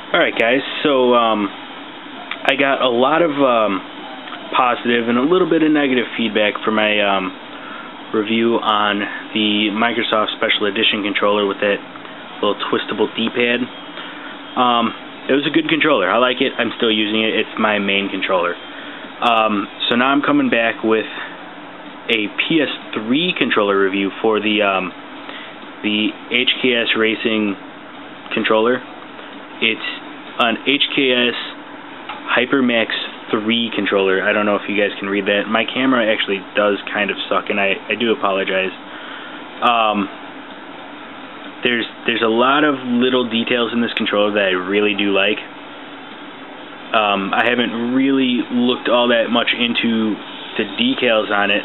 Alright guys, so I got a lot of positive and a little bit of negative feedback for my review on the Microsoft Special Edition controller with that little twistable D-pad. It was a good controller. I like it. I'm still using it. It's my main controller. So now I'm coming back with a PS3 controller review for the HKS Racing controller. It's an HKS HyperMax 3 controller. I don't know if you guys can read that. My camera actually does kind of suck, and I do apologize. There's a lot of little details in this controller that I really do like. I haven't really looked all that much into the decals on it,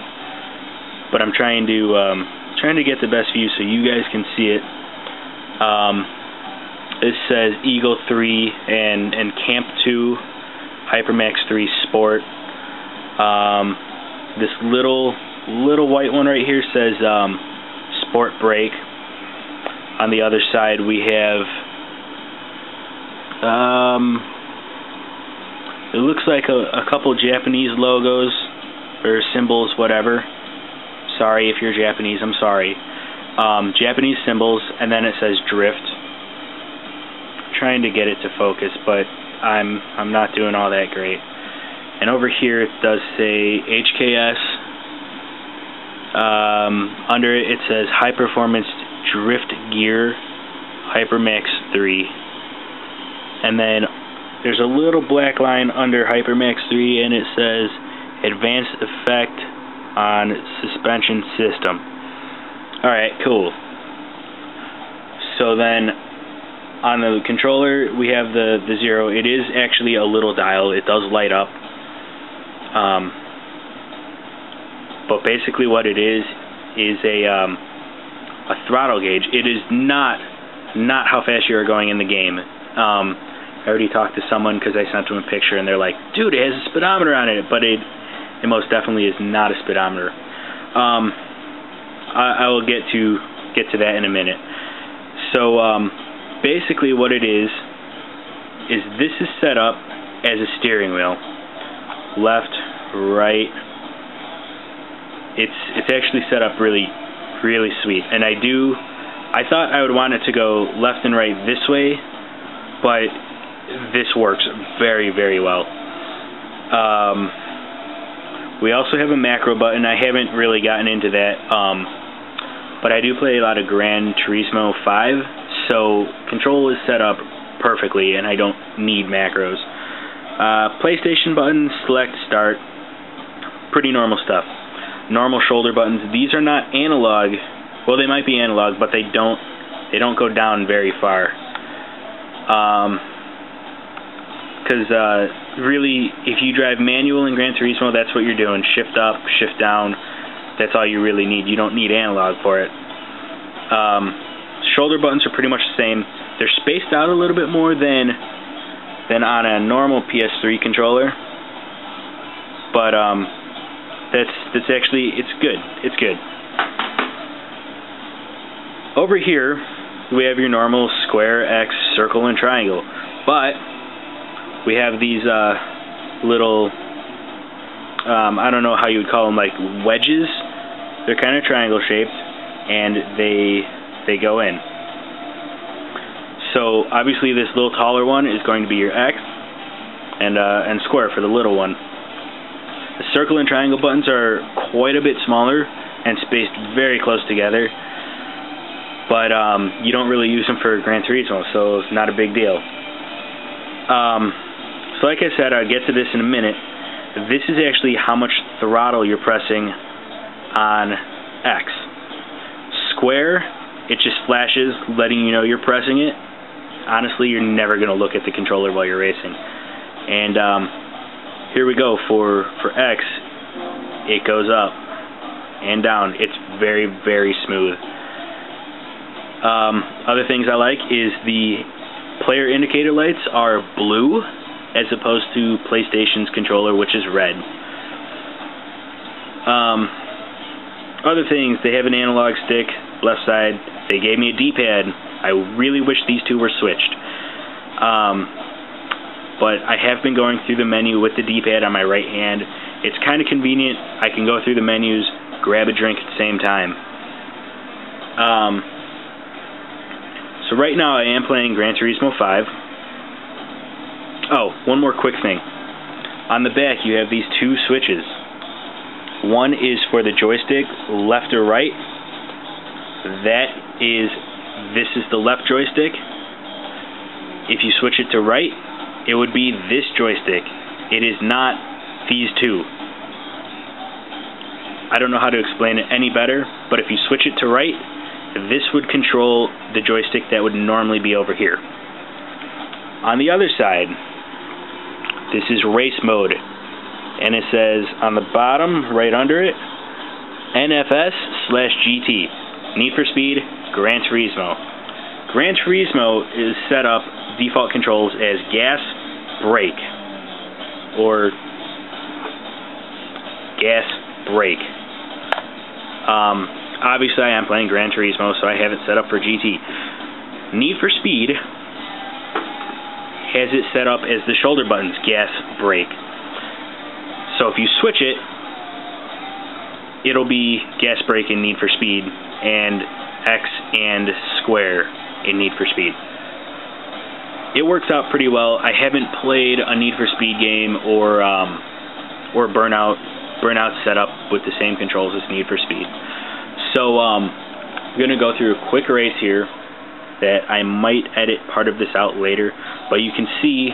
but I'm trying to get the best view so you guys can see it. This says Eagle 3 and Camp 2 HyperMax 3 Sport. This little white one right here says Sport Brake. On the other side we have it looks like a couple Japanese logos or symbols, whatever. Sorry if you're Japanese, I'm sorry. Japanese symbols, and then it says Drift. Trying to get it to focus, but I'm not doing all that great. And over here it does say HKS. Under it says High Performance Drift Gear HyperMax 3. And then there's a little black line under HyperMax 3, and it says Advanced Effect on Suspension System. Alright, cool. So then on the controller we have the 0. It is actually a little dial. It does light up. But basically what it is a throttle gauge. It is not how fast you are going in the game. I already talked to someone because I sent them a picture and they're like, dude, it has a speedometer on it, but it most definitely is not a speedometer. I will get to that in a minute. So basically what it is this is set up as a steering wheel. Left, right. It's actually set up really sweet. And I thought I would want it to go left and right this way, but this works very, very well. We also have a macro button. I haven't really gotten into that, but I do play a lot of Gran Turismo 5, so control is set up perfectly, and I don't need macros. PlayStation buttons, select, start, pretty normal stuff. Normal shoulder buttons. These are not analog. Well, they might be analog, but they don't go down very far. Because really, if you drive manual in Gran Turismo, that's what you're doing. Shift up, shift down. That's all you really need. You don't need analog for it. Shoulder buttons are pretty much the same. They're spaced out a little bit more than on a normal PS3 controller. But that's actually, it's good. It's good. Over here, we have your normal square, X, circle, and triangle. But we have these little, I don't know how you would call them, like wedges. They're kind of triangle shaped, and they go in. So obviously this little taller one is going to be your X, and square for the little one. The circle and triangle buttons are quite a bit smaller and spaced very close together, but you don't really use them for Gran Turismo, so it's not a big deal. So like I said, I'll get to this in a minute. This is actually how much throttle you're pressing on X. Square, it just flashes, letting you know you're pressing it. Honestly, you're never going to look at the controller while you're racing. And here we go. For X, it goes up and down. It's very, very smooth. Other things I like is the player indicator lights are blue as opposed to PlayStation's controller, which is red. Other things, they have an analog stick, left side. They gave me a D-pad. I really wish these two were switched. But I have been going through the menu with the D-pad on my right hand. It's kind of convenient. I can go through the menus, grab a drink at the same time. So right now I am playing Gran Turismo 5. Oh, one more quick thing. On the back you have these two switches. One is for the joystick, left or right. This is the left joystick. If you switch it to right, it would be this joystick. It is not these two. I don't know how to explain it any better, but if you switch it to right, this would control the joystick that would normally be over here. On the other side, this is race mode, and it says on the bottom, right under it, NFS/GT, Need for Speed, Gran Turismo. Gran Turismo is set up, default controls, as gas, brake, or gas, brake. Obviously I am playing Gran Turismo, so I have it set up for GT. Need for Speed has it set up as the shoulder buttons, gas, brake. So if you switch it, it'll be gas, brake in Need for Speed, and X and square in Need for Speed. It works out pretty well. I haven't played a Need for Speed game or Burnout set up with the same controls as Need for Speed. So I'm gonna go through a quick race here that I might edit part of this out later, but you can see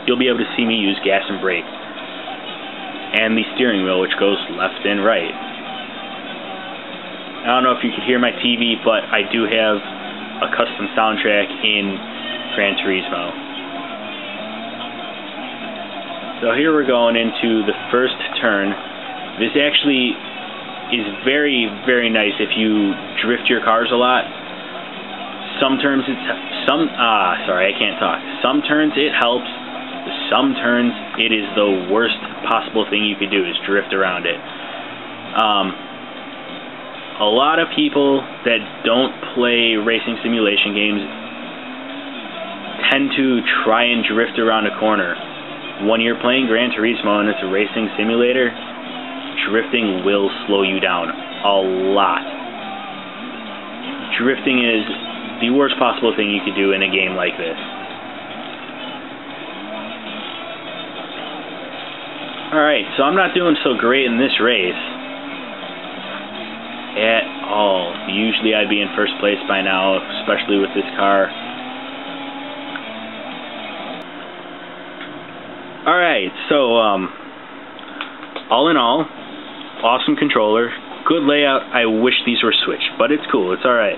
you'll be able to see me use gas and brake, and the steering wheel, which goes left and right. I don't know if you can hear my TV, but I do have a custom soundtrack in Gran Turismo. So here we're going into the first turn. This actually is very, very nice if you drift your cars a lot. Some turns it helps. Some turns it is the worst possible thing you could do, is drift around it. A lot of people that don't play racing simulation games tend to try and drift around a corner. When you're playing Gran Turismo and it's a racing simulator, drifting will slow you down a lot. Drifting is the worst possible thing you could do in a game like this. Alright, so I'm not doing so great in this race at all. Usually I'd be in first place by now, especially with this car. Alright, so all in all, awesome controller, good layout. I wish these were switched, but it's cool, it's alright.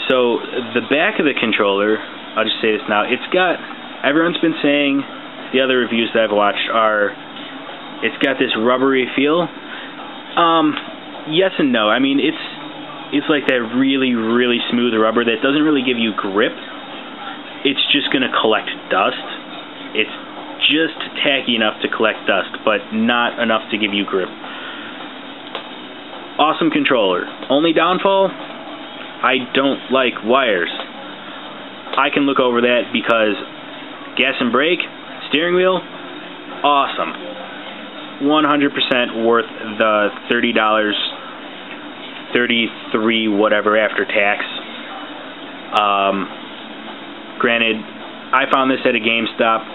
So the back of the controller, I'll just say this now, everyone's been saying, the other reviews that I've watched it's got this rubbery feel. Yes and no. I mean, it's like that really, really smooth rubber that doesn't really give you grip. It's just going to collect dust. It's just tacky enough to collect dust, but not enough to give you grip. Awesome controller. Only downfall? I don't like wires. I can look over that because gas and brake, steering wheel, awesome. 100% worth the $30, $33 whatever after tax. Granted, I found this at a GameStop.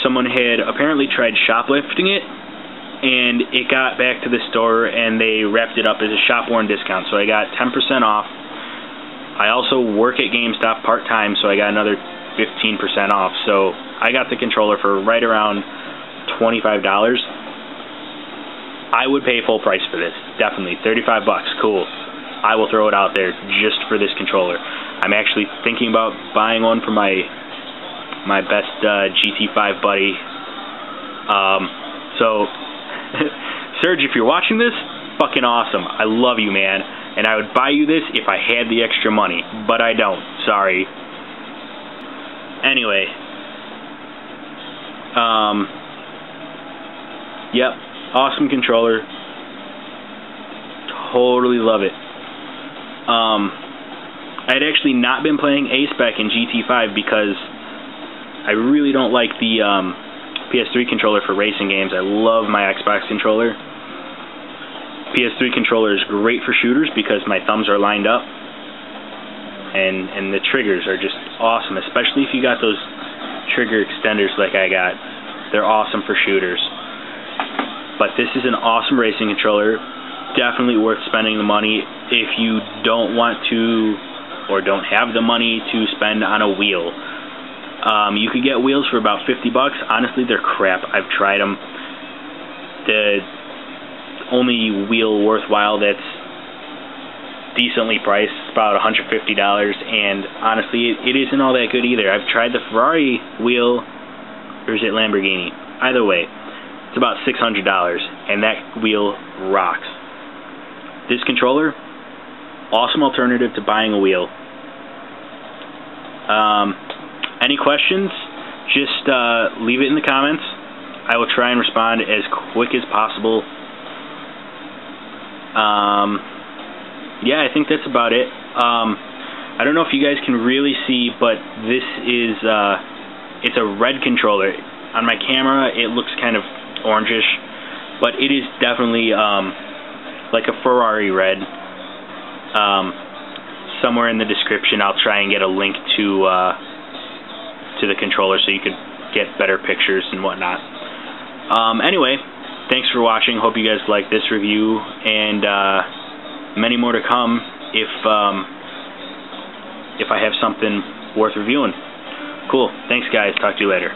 Someone had apparently tried shoplifting it, and it got back to the store and they wrapped it up as a shop-worn discount, so I got 10% off. I also work at GameStop part-time, so I got another 15% off. So I got the controller for right around $25. I would pay full price for this, definitely. 35 bucks, cool. I will throw it out there just for this controller. I'm actually thinking about buying one for my best GT5 buddy. So, Serge, if you're watching this, fucking awesome. I love you, man. And I would buy you this if I had the extra money, but I don't. Sorry. Anyway. Yep. Awesome controller. Totally love it. I had actually not been playing A-Spec in GT5 because I really don't like the PS3 controller for racing games. I love my Xbox controller. PS3 controller is great for shooters because my thumbs are lined up, and the triggers are just awesome, especially if you got those trigger extenders like I got. They're awesome for shooters. But this is an awesome racing controller. Definitely worth spending the money if you don't want to or don't have the money to spend on a wheel. You could get wheels for about $50. Honestly, they're crap. I've tried them. The only wheel worthwhile that's decently priced is about $150, and honestly, it isn't all that good either. I've tried the Ferrari wheel, or is it Lamborghini? Either way, it's about $600, and that wheel rocks. This controller, awesome alternative to buying a wheel. Any questions? Just leave it in the comments. I will try and respond as quick as possible. Yeah, I think that's about it. I don't know if you guys can really see, but this is it's a red controller. On my camera, it looks kind of orangish, but it is definitely like a Ferrari red. Somewhere in the description, I'll try and get a link to the controller so you could get better pictures and whatnot. Anyway, thanks for watching. Hope you guys like this review, and many more to come if I have something worth reviewing. Cool. Thanks, guys. Talk to you later.